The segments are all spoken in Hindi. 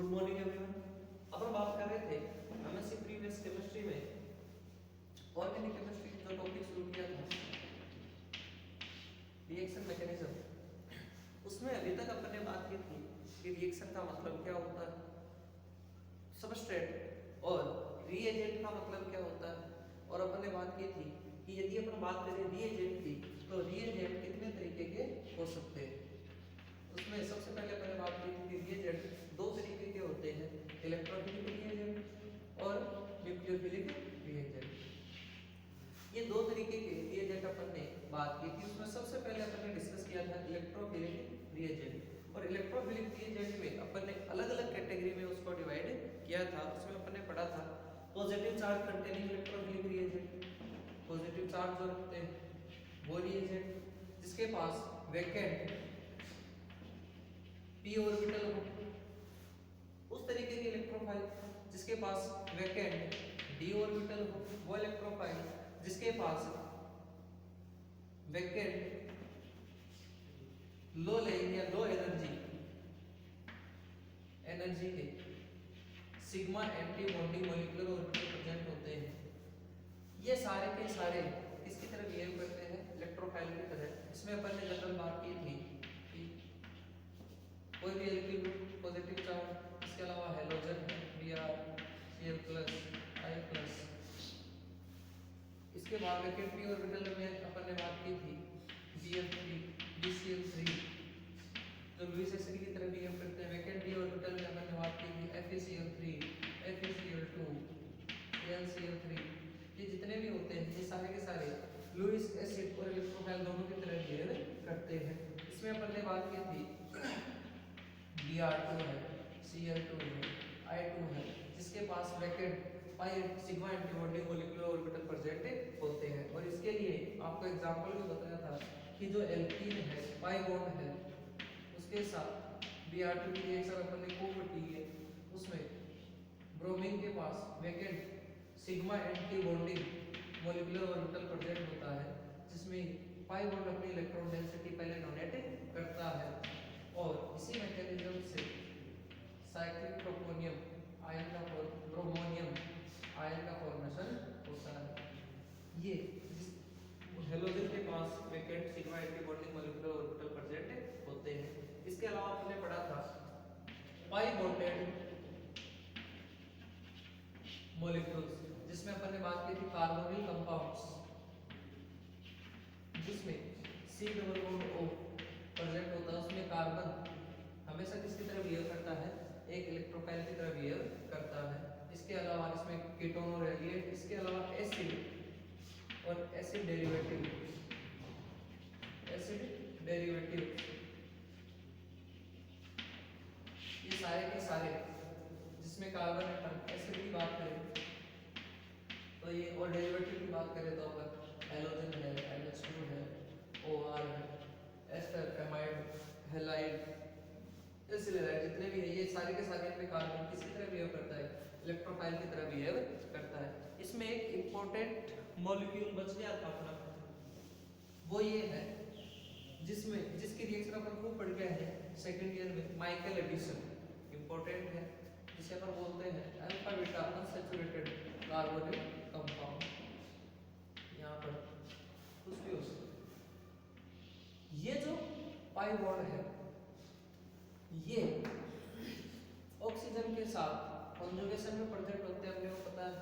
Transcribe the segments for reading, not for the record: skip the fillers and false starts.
Good morning everyone. अपन बात कर रहे थे एमएससी प्रीवियस केमिस्ट्री में ऑर्गेनिक केमिस्ट्री जो टॉपिक शुरू किया था रिएक्शन मैकेनिज्म, उसमें अभी तक अपन ने बात की थी कि रिएक्शन का मतलब क्या होता है, सबस्ट्रेट और रिएजेंट का मतलब क्या होता है। और अपन ने बात की थी कि यदि अपन बात करें रिएजेंट की तो रिएजेंट कितने तरीके के हो सकते हैं। उसमें सबसे पहले अपन ने बात की थी कि रिएजेंट दो तरीके के होते हैं, इलेक्ट्रोफिलिक रिएजेंट और न्यूक्लियोफिलिक रिएजेंट। ये दो तरीके के रिएजेंट अपन ने बात की थी। उसमें सबसे पहले अपन ने डिस्कस किया था इलेक्ट्रोफिलिक रिएजेंट। और इलेक्ट्रोफिलिक रिएजेंट में अपन ने अलग अलग कैटेगरी में उसको डिवाइड किया था। उसमें अपन ने पढ़ा था positive charge containing electrophilic reagent, positive charge जो रखते हैं वो रिएजेंट जिसके पास वैकेंट p ऑर्बिटल हो, उस तरीके के इलेक्ट्रोफाइल जिसके पास वैकेंट d ऑर्बिटल हो, वो इलेक्ट्रोफाइल जिसके पास वैकेंट लो लेवल या लो एनर्जी के sigma antibonding molecular orbital present होते हैं। ये सारे के सारे किसकी तरह बिहेव करते हैं, इलेक्ट्रोफाइल की तरह। इसमें अपन ने जनरल बात की थी कि कोई भी एल्किल पॉजिटिव चार्ज, इसके अलावा हैलोजन है Br Cl+, I+, इसके बाद वैकेंट p ऑर्बिटल में अपन ने बात की थी Bf3 BCl3 जो लुईस एसिड की तरह बिहेव करते हैं। वैकेंट d ऑर्बिटल में अपन ने बात की थी FeCl3 FeCl2 AlCl3। ये जितने भी होते हैं ये सारे के सारे लुईस एसिड और इलेक्ट्रोफाइल दोनों की तरह बिहेव करते हैं। इसमें अपन ने बात की थी Br2 है, Cl2 है, I2 है जिसके पास vacant pi sigma antibody molecular orbital present होते हैं। और इसके लिए आपको एग्जांपल भी बताया था कि जो एल्कीन है पाई बॉन्ड है उसके साथ Br2 की रिएक्शन अपन ने खूब पढ़ी है। उसमें ब्रोमीन के पास vacant sigma antibody molecular orbital present होता है जिसमें पाई बॉन्ड अपनी इलेक्ट्रॉन डेंसिटी पहले डोनेट करता है और इसी मैकेनिज्म से साइक्लिक प्रोपोनियम आयन का ब्रोमोनियम आयन का फॉर्मेशन होता है। ये हेलोजन के पास vacant sigma antibody molecular orbital present होते हैं। इसके अलावा हमने पढ़ा था पाई बॉन्डेड मॉलिक्यूल्स जिसमें अपन ने बात की थी कार्बोनिल कंपाउंड्स जिसमें C+O प्रेजेंट होता है। उसमें कार्बन हमेशा किसकी तरह बिहेव करता है, एक इलेक्ट्रोफाइल की तरह बिहेव करता है। इसके अलावा इसमें कीटोन और एलिएट, इसके अलावा एसिड और एसिड डेरिवेटिव ये सारे के सारे जिसमें कार्बन एटम एसिड की बात करें तो ये, और डेरिवेटिव की बात करें तो अगर हैलोजन है, NH2 है, OR है, एस्टर एमाइड हैलाइड एसिलेराइड जितने भी है ये सारे के सारे में कार्बन किसी तरह बिहेव करता है, इलेक्ट्रोफाइल की तरह बिहेव करता है। इसमें एक इंपॉर्टेंट मॉलिक्यूल बच गया था अपना, वो ये है जिसकी रिएक्शन अपन खूब पढ़ गए हैं सेकंड ईयर में, माइकल एडिशन इंपॉर्टेंट है जिसे अपन बोलते हैं alpha beta unsaturated carbonyl compound. यहाँ पर कुछ भी हो सकता। ये जो पाई बॉन्ड है ये ऑक्सीजन के साथ कॉन्जुगेशन में प्रेजेंट होते हैं, अपने को पता है।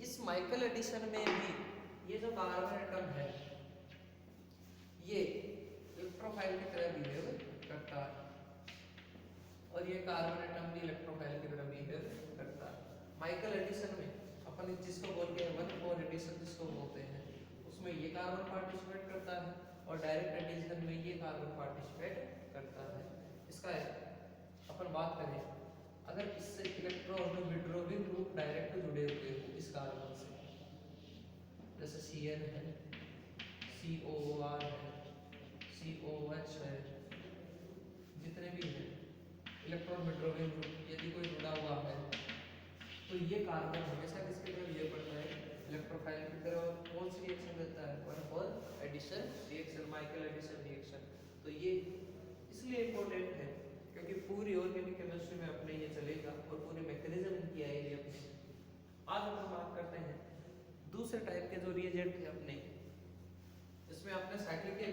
इस माइकल एडिशन में भी ये जो कार्बन एटम है ये इलेक्ट्रोफाइल की तरह बिहेव करता है और ये कार्बन एटम भी इलेक्ट्रोफाइल की तरह बिहेव करता है। माइकल एडिशन में अपन इस चीज को बोलते हैं 1,4 एडिशन जिसको बोलते हैं, उसमें ये कार्बन पार्टिसिपेट करता है और डायरेक्ट एडिशन में ये कार्बन पार्टिसिपेट करता है। इसका अपन बात करें अगर इससे इलेक्ट्रॉन और विड्रॉविंग ग्रुप डायरेक्ट जुड़े हुए हो इस कार्बन से, जैसे Cn है, COOR है, COOH है, जितने भी हैं इलेक्ट्रॉन विड्रॉविंग ग्रुप यदि कोई जुड़ा हुआ है तो ये कार्बन हमेशा किसकी तरह बिहेव करता है, इलेक्ट्रोफाइल की तरह। और कौन सी रिएक्शन देता है, 1,4 addition reaction, Michael addition reaction. तो ये इसलिए इंपॉर्टेंट है क्योंकि पूरी ऑर्गेनिक केमिस्ट्री में अपने ये चलेगी।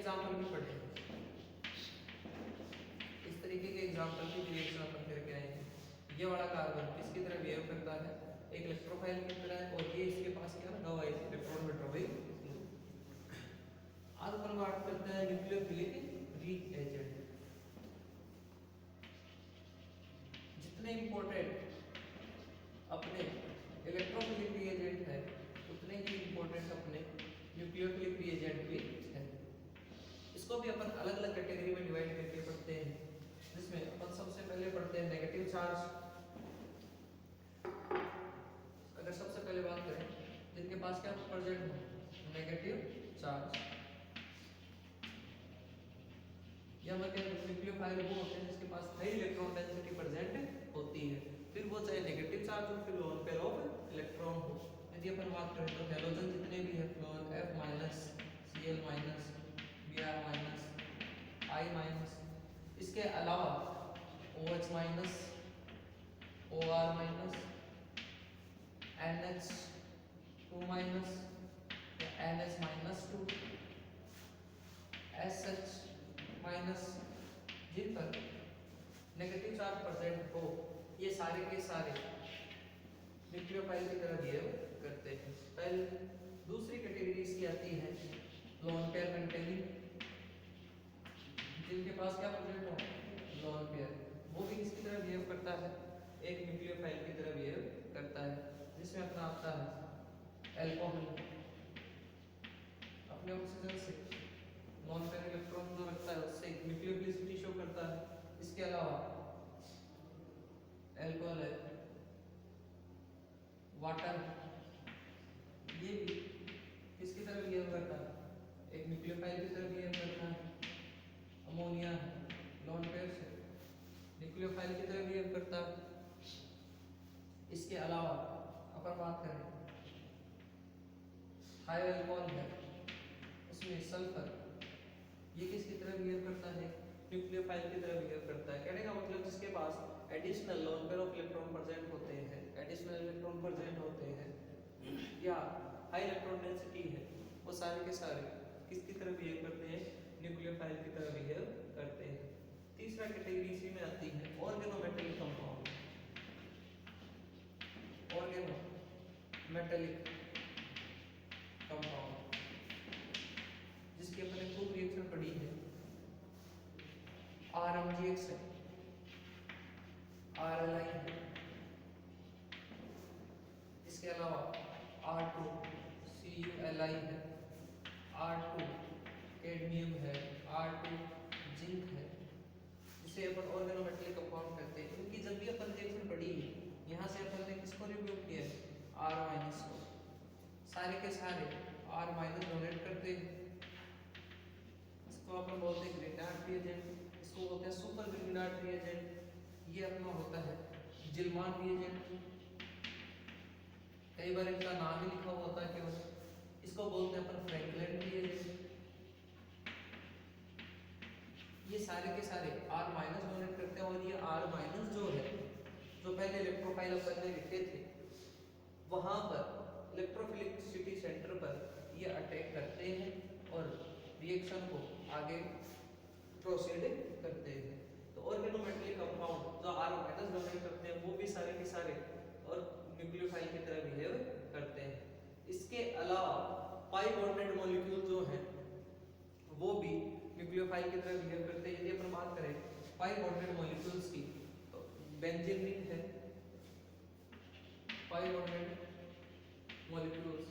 एग्जाम्पल भी पढ़े, इस तरीके के एग्जाम्पल भी रिएक्शन अपन करके आए हैं। ये वाला कार्बन किसकी तरह बिहेव करता है, एक इलेक्ट्रोफाइल की तरह, और ये इसके पास क्या लगा हुआ है, इलेक्ट्रॉन विड्रॉइंग। आज अपन बात करते हैं न्यूक्लियोफिलिक रीएजेंट। जितने इंपॉर्टेंट अपने इलेक्ट्रोफिलिक रीएजेंट है उतने ही इंपॉर्टेंट अपने न्यूक्लियोफिलिक रीएजेंट भी है। इसको भी अपन अलग अलग कैटेगरी में डिवाइड करके पढ़ते हैं, जिसमें अपन सबसे पहले पढ़ते हैं नेगेटिव चार्ज। अगर सबसे पहले बात करें जिनके पास क्या प्रेजेंट हो, नेगेटिव चार्ज, या मतलब न्यूक्लियोफाइल वो होते हैं जिसके पास हाई इलेक्ट्रॉन डेंसिटी प्रेजेंट होती है, फिर वो चाहे नेगेटिव चार्ज हो फिर लोन पेयर ऑफ इलेक्ट्रॉन हो। यदि अपन बात करें तो हैलोजन जितने भी है, floor F minus, Cl minus, Br minus, I minus, इसके अलावा OH minus, OR minus, NH2 minus या NH माइनस 2, SH माइनस, जिन पर नेगेटिव चार्ज प्रेजेंट हो, ये सारे के सारे न्यूक्लियोफाइल की तरह बिहेव करते हैं। पहले दूसरी कैटेगरी इसकी आती है लोन पेयर कंटेनिंग, जिनके पास क्या प्रेजेंट हो, लोन पेयर, वो भी किसकी तरह बिहेव करता है, एक न्यूक्लियोफाइल की तरह बिहेव करता है, जिसमें अपना आता है अल्कोहल, अपने ऑक्सीजन से नॉन पेयर इलेक्ट्रॉन जो रखता है उससे न्यूक्लियोफिलिसिटी शो करता है। इसके अलावा अल्कोहल है, वाटर, ये भी किसकी तरह बिहेव करता है, एक न्यूक्लियोफाइल की तरह बिहेव करता है। अमोनिया नॉन पेयर से न्यूक्लियोफाइल की तरह बिहेव करता है। इसके अलावा अपन बात करें हाई अल्कोहल है, उसमें सल्फर, ये किसकी तरह बिहेव करता है, न्यूक्लियोफाइल की तरह बिहेव करता है। कहने का मतलब जिसके पास additional lone pair of electron present होते हैं, एडिशनल इलेक्ट्रॉन प्रेजेंट होते हैं या हाई इलेक्ट्रॉन डेंसिटी है, वो सारे के सारे किसकी तरह बिहेव करते हैं, न्यूक्लियोफाइल की तरह बिहेव करते हैं। तीसरा कैटेगरी इसी में आती है ऑर्गेनोमेटेलिक कंपाउंड। ऑर्गेनोमेटेलिक कंपाउंड जिसकी अपने खूब रिएक्शन पड़ी है, RMGX है, RLI है, इसके अलावा R2CuLi है, R2 कैडमियम है, R2 जिंक है, जिसे अपन ऑर्गेनोमेटेलिक कंपाउंड कहते हैं। इनकी जब भी अपन रिएक्शन पड़ी है, यहाँ से अपन ने किसको रिमूव किया है, R- को, सारे के सारे R- डोनेट करते हैं। इसको अपन बोलते हैं ग्रिग्नार्ड रिएजेंट, इसको बोलते हैं सुपर ग्रिग्नार्ड रिएजेंट, ये अपना होता है जिल्मान रिएजेंट, कई बार इनका नाम ही लिखा हुआ होता है केवल। इसको बोलते हैं अपन फ्रैंकलिन रिएजेंट। ये सारे के सारे R- डोनेट करते हैं, और ये R- जो है, जो पहले इलेक्ट्रोफाइल अपन ने लिखे थे, वहां पर इलेक्ट्रोफिलिसिटी सेंटर पर ये अटैक करते हैं और रिएक्शन को आगे प्रोसीड करते हैं। तो ऑर्गेनोमेटेलिक कंपाउंड जो R- डोनेट करते हैं वो भी सारे के सारे और न्यूक्लियोफाइल की तरह बिहेव करते हैं। इसके अलावा पाई बॉन्डेड मॉलिक्यूल जो है वो भी न्यूक्लियोफाइल की तरह बिहेव करते हैं। यदि अपन बात करें पाई बॉन्डेड मॉलिक्यूल्स की, तो बेंजीन रिंग है, पाई बॉन्डेड मॉलिक्यूल्स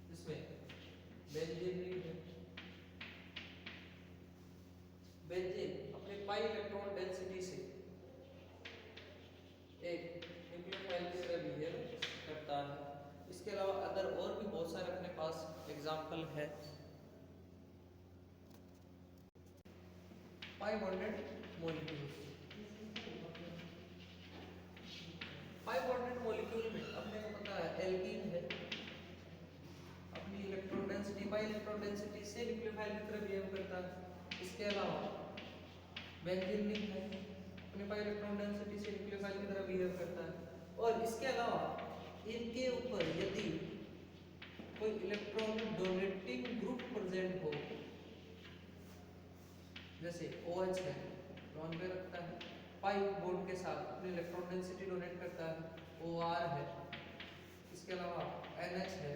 जिसमें बेंजीन रिंग है, बेंजीन अपने पाई इलेक्ट्रॉन डेंसिटी से एक न्यूक्लियोफाइल की तरह बिहेव करता है। इसके अलावा अदर और भी बहुत सारे अपने पास एग्जाम्पल है। पाई बॉन्डेड मॉलिक्यूल्स, पाई बॉन्डेड मॉलिक्यूल में अपने को पता है एल्कीन है, अपनी electron density pi electron density से न्यूक्लियोफाइल की तरह बिहेव करता है। इसके अलावा बेंजीन रिंग है, अपने पाई इलेक्ट्रॉन डेंसिटी से न्यूक्लियोफाइल की तरह बिहेव करता है। और इसके अलावा इनके ऊपर यदि कोई इलेक्ट्रॉन डोनेटिंग ग्रुप प्रेजेंट हो, जैसे OH है लॉन पेयर रखता है, पाई बॉन्ड के साथ अपनी इलेक्ट्रॉन डेंसिटी डोनेट करता है, OR है, इसके अलावा NH है,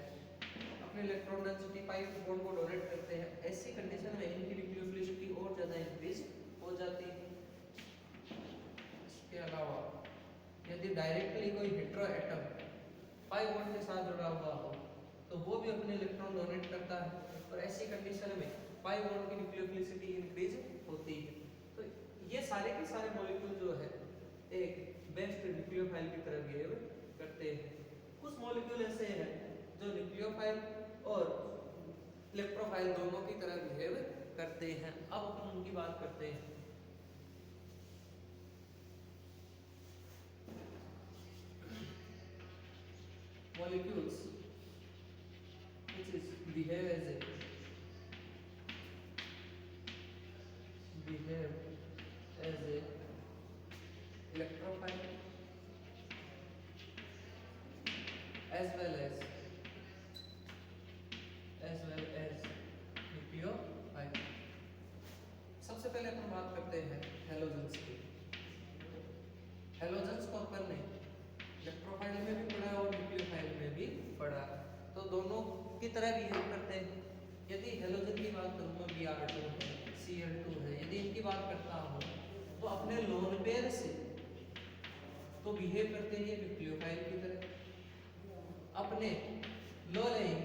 अपनी इलेक्ट्रॉन डेंसिटी पाई बॉन्ड को डोनेट करते हैं। ऐसी कंडीशन में इनकी न्यूक्लियोफिलिसिटी और ज्यादा इंक्रीज हो जाती है। इसके अलावा यदि डायरेक्टली कोई हेटेरो एटम पाई बॉन्ड के साथ जुड़ा हुआ हो तो वो भी अपने इलेक्ट्रॉन डोनेट करता है, और ऐसी कंडीशन में पाई बॉन्ड की न्यूक्लियोफिलिसिटी इंक्रीज होती है। तो ये सारे के सारे मॉलिक्यूल जो है एक बेस्ट न्यूक्लियोफाइल की तरह बिहेव करते हैं। कुछ मॉलिक्यूल ऐसे हैं जो न्यूक्लियोफाइल और इलेक्ट्रोफाइल दोनों की तरह बिहेव करते हैं। अब अपन उनकी बात करते हैं। molecules which is behave as a electrophile as well as nucleophile। सबसे पहले अपन बात करते हैं हेलोजेंस की। हेलोजेंस को अपन ने इलेक्ट्रोफाइल में भी पढ़ा और न्यूक्लियोफाइल में भी पढ़ा, तो दोनों की तरह बिहेव करते हैं। यदि हेलोजन की बात करूँ मैं, Br2 है, Cl2 है, यदि इनकी बात करता हूँ तो अपने लोन पेयर से तो बिहेव करते हैं न्यूक्लियोफाइल की तरह। अपने low lying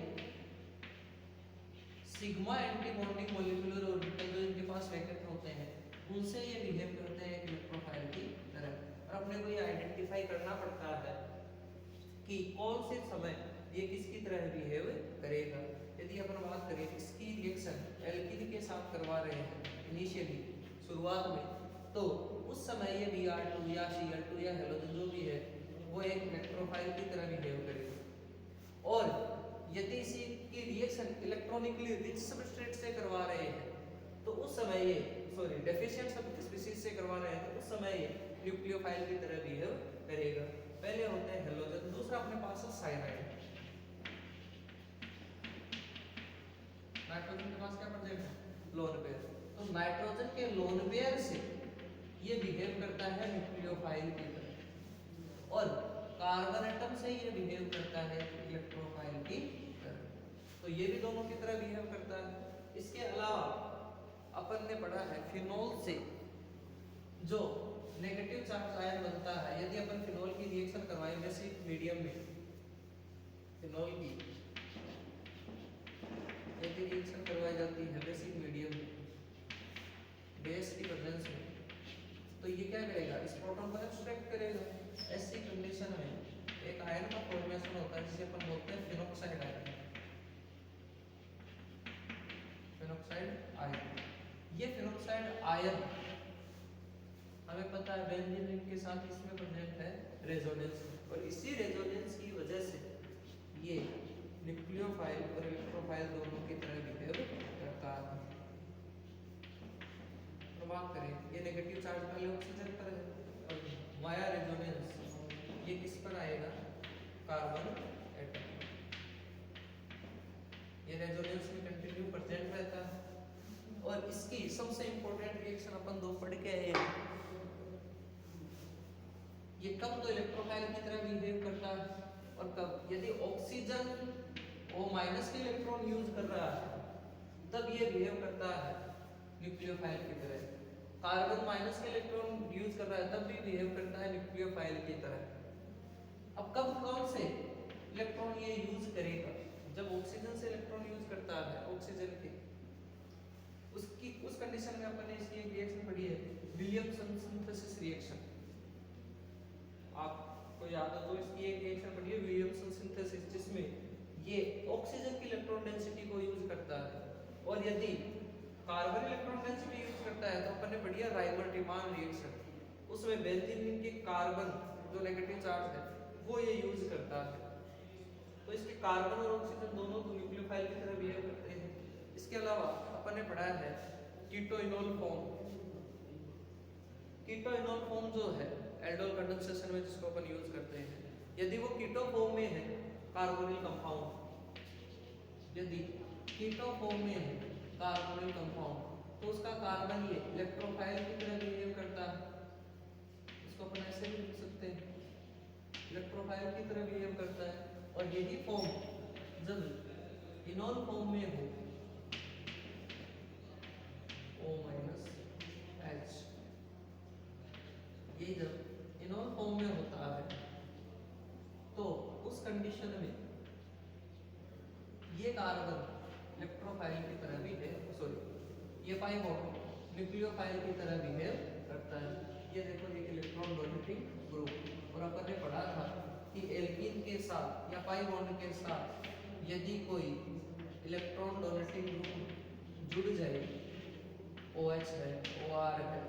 sigma antibonding molecular orbital जो इनके पास वैकेंट होते हैं उनसे ये बिहेव करते हैं इलेक्ट्रोफाइल की तरह। और अपने को ये आइडेंटिफाई करना पड़ता है कि कौन से समय ये किसकी तरह बिहेव करेगा। यदि अपन बात करें इसकी रिएक्शन एल्कीन के साथ करवा रहे हैं इनिशियली शुरुआत में, तो उस समय ये Br2 या Cl2 या हेलोजन जो भी है वो एक इलेक्ट्रोफाइल की तरह बिहेव करेगा। और यदि इसी की रिएक्शन इलेक्ट्रॉनिकली रिच सबस्ट्रेट से करवा रहे हैं तो उस समय ये डेफिशिएंट स्पीशीज से करवा रहे हैं तो उस समय ये न्यूक्लियोफाइल की तरह बिहेव करेगा। पहले होते हैं हेलोजन, दूसरा अपने पास है साइनाइड। नाइट्रोजन के पास क्या प्रेजेंट है? Lone pair. तो नाइट्रोजन के लोन पेयर से ये बिहेव करता है न्यूक्लियोफाइल की तरह, और कार्बन एटम से ये बिहेव करता है इलेक्ट्रोफाइल की तरह। तो ये भी दोनों की तरह बिहेव करता है। इसके अलावा अपन ने पढ़ा है फिनोल से जो नेगेटिव चार्ज आयन बनता है। यदि अपन फिनोल की रिएक्शन करवाएं बेसिक मीडियम में, फिनोल की यदि रिएक्शन करवाई जाती है बेसिक मीडियम में बेस की प्रेजेंस में, तो ये क्या करेगा? इस प्रोटॉन को एक्सट्रैक्ट करेगा। ऐसी कंडीशन में एक आयन का फॉर्मेशन होता है जिसे अपन बोलते हैं फिनोक्साइड आयन। फिनोक्साइड आयन, ये फिनोक्साइड आयन हमें पता है बेंजीन रिंग के साथ इसमें प्रेजेंट है रेजोनेंस, और इसी रेजोनेंस की वजह से ये न्यूक्लियोफाइल और इलेक्ट्रोफाइल दोनों की तरह बिहेव करता है। तो बात करें ये नेगेटिव चार्ज पहले ऑक्सीजन पर है और वाया रेजोनेंस ये किस पर आएगा? Carbon atom. ये रेजोनेंस में कंटिन्यू प्रेजेंट रहता है। और इसकी सबसे इंपॉर्टेंट रिएक्शन अपन दो पढ़ के आए हैं। ये कब तो इलेक्ट्रोफाइल की तरह बिहेव करता है और कब? यदि ऑक्सीजन O- के इलेक्ट्रॉन यूज कर रहा है तब ये बिहेव करता है न्यूक्लियोफाइल की तरह। कार्बन माइनस के इलेक्ट्रॉन यूज कर रहा है तब भी बिहेव करता है न्यूक्लियोफाइल की तरह। अब कब कौन से इलेक्ट्रॉन ये यूज करेगा? जब ऑक्सीजन से इलेक्ट्रॉन यूज करता है, ऑक्सीजन के उस कंडीशन में अपन ने इसकी एक रिएक्शन पढ़ी है विलियमसन सिंथेसिस रिएक्शन। आपको याद हो तो इसकी एक रिएक्शन पढ़ी है विलियमसन सिंथेसिस, जिसमें ये ऑक्सीजन की इलेक्ट्रॉन डेंसिटी को यूज करता है, और यदि कार्बन इलेक्ट्रॉन डेंसिटी यूज करता है तो अपन ने पढ़ी है राइमर-टिमान रिएक्शन। उसमें बेंजीन रिंग के कार्बन जो नेगेटिव चार्ज है वो ये यूज करता है। तो इसके कार्बन और ऑक्सीजन दोनों तो न्यूक्लियोफाइल की तरह बिहेव करते हैं। इसके अलावा अपन ने पढ़ा है कीटोइनोल फॉर्म। कीटोइनोल फॉर्म जो है एल्डोल कंडेंसेशन में जिसको अपन यूज करते हैं, यदि वो कीटो फॉर्म में है कार्बोनिल कंपाउंड यदि कीटो फॉर्म में है कार्बोनिल कंपाउंड तो उसका कार्बन ये इलेक्ट्रोफाइल की तरह बिहेव करता है, इसको अपन ऐसे भी लिख सकते हैं, इलेक्ट्रोफाइल की तरह बिहेव करता है। और यही फॉर्म जब इनॉल फॉर्म में हो O-H, ये जब इनॉल फॉर्म में होता है तो उस कंडीशन में ये कार्बन इलेक्ट्रोफाइल की तरह भी है, सॉरी ये पाई बॉन्ड न्यूक्लियोफाइल की तरह बिहेव करता है। ये देखो एक इलेक्ट्रॉन डोनेटिंग ग्रुप, और अपन ने पढ़ा था कि एल्कीन के साथ या पाई बॉन्ड के साथ यदि कोई इलेक्ट्रॉन डोनेटिंग ग्रुप जुड़ जाए, OH है, OR है,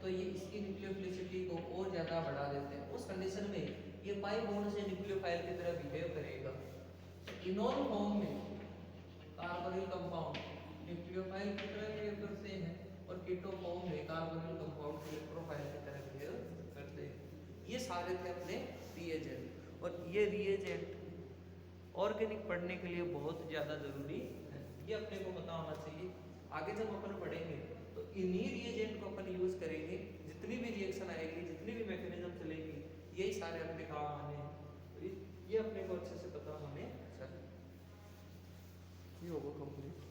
तो ये इसकी न्यूक्लियोफिलिसिटी को और ज्यादा बढ़ा देते हैं। उस कंडीशन में ये पाई बॉन्ड से न्यूक्लियोफाइल की तरह बिहेव करेगा। इनॉल फॉर्म में कार्बोनिल कंपाउंड न्यूक्लियोफाइल की तरह बिहेव करते हैं और कीटो फॉर्म में कार्बोनिल कंपाउंड इलेक्ट्रोफाइल की तरह बिहेव करते हैं। ये सारे थे अपने रिएजेंट, और ये रिएजेंट ऑर्गेनिक पढ़ने के लिए बहुत ज़्यादा ज़रूरी है, ये अपने को पता होना चाहिए। आगे जब अपन पढ़ेंगे तो इन्हीं रिएजेंट को अपन यूज़ करेंगे, जितनी भी रिएक्शन आएगी, जितनी भी मैकेनिज्म चलेगी, यही सारे अपने काम आने हैं। तो ये अपने को अच्छे से पता होने चाहिए। ये होगा कंप्लीट।